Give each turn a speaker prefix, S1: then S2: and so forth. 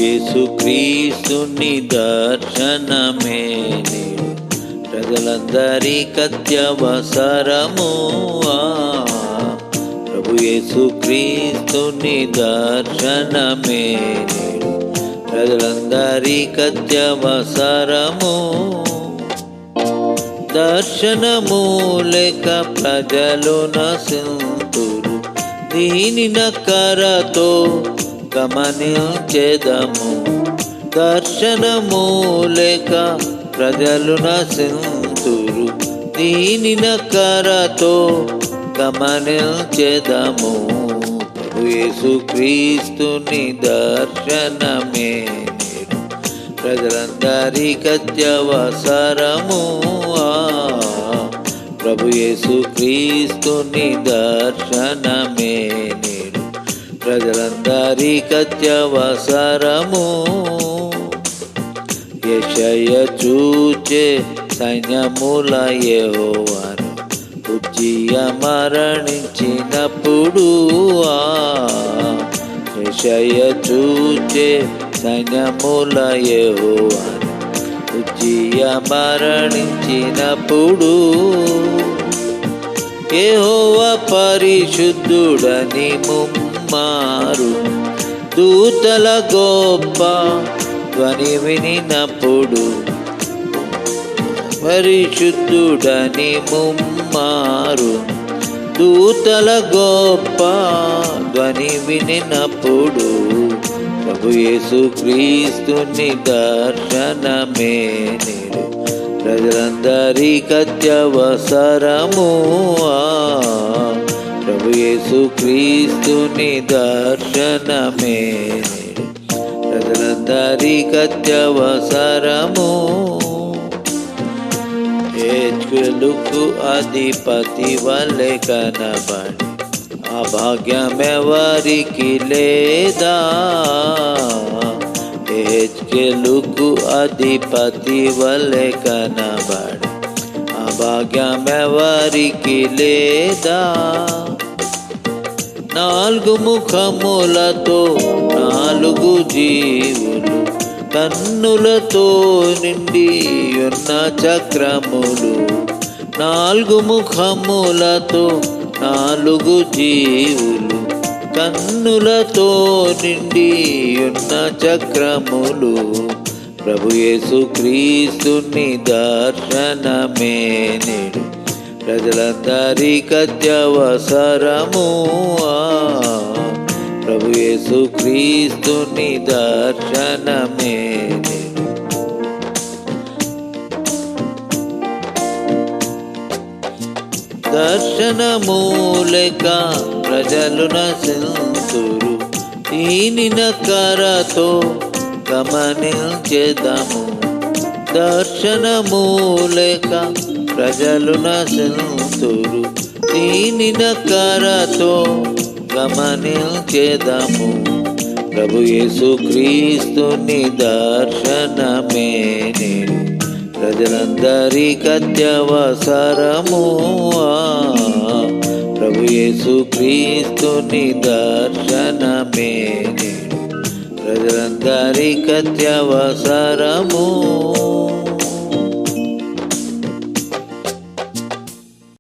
S1: యేసుక్రీస్తుని దర్శనమే నేడు ప్రజలందరికీ అత్యవసరము. ప్రభు యేసుక్రీస్తుని దర్శనమే నేడు ప్రజలందరికీ అత్యవసరము. దర్శనము లేక ప్రజలు నశింతురు, దీని నక్కరతో గమనించెదము. దర్శనము లేక ప్రజలు నశింతురు, దీని నక్కరతో గమనించెదము. ప్రభు యేసుక్రీస్తుని దర్శనమే నేడు ప్రజలందరికీ అత్యవసరము. ప్రభు యేసుక్రీస్తుని దర్శనమే నేడు ప్రజలందరికీ అత్యవసరము. యెషయా చూచే సైన్యముల యెహోవాను ఉజ్జియా మరణించినప్పుడు. యెషయా చూచే సైన్యముల యెహోవాను ఉజ్జియా మరణించినప్పుడు. యెహోవా పరిశుద్ధుడని ముమ్మారు దూతల గొప్ప ధ్వని వినినప్పుడు. పరిశుద్ధుడని ముమ్మారు దూతల గొప్ప ధ్వని వినినప్పుడు. ప్రభు యేసుక్రీస్తుని దర్శనమే నేడు ప్రజలందరికీ అత్యవసరము. ప్రభు యేసుక్రీస్తుని దర్శనమే నేడు ప్రజలందరికీ అత్యవసరము. హెచ్కేలుకు అధిపతి వలె కనబడి ఆ భాగ్యమెవరికి లేదా. హెచ్కేలుకు అధిపతి వలె కనబడి ఆ భాగ్యమెవరికి లేదా. 4 ముఖములతో 4 జీవులు, కన్నులతో నిండి ఉన్న చక్రములు. 4 ముఖములతో 4 జీవులు, కన్నులతో నిండి ఉన్న చక్రములు. ప్రభు యేసుక్రీస్తుని దర్శనమే నేడు ప్రజలందరికీ అత్యవసరము. ప్రభు యేసుక్రీస్తుని దర్శనమే నేడు దర్శనము లేక ప్రజలు నశింతురు, దీని నక్కరతో గమనించెదము. దర్శనము లేక ప్రజలు నశింతురు, దీని నక్కరతో గమనించెదము. ప్రభు యేసుక్రీస్తుని దర్శనమే నేడు ప్రజలందరికీ అత్యవసరము. ప్రభు యేసుక్రీస్తుని దర్శనమే నేడు ప్రజలందరికీ అత్యవసరము.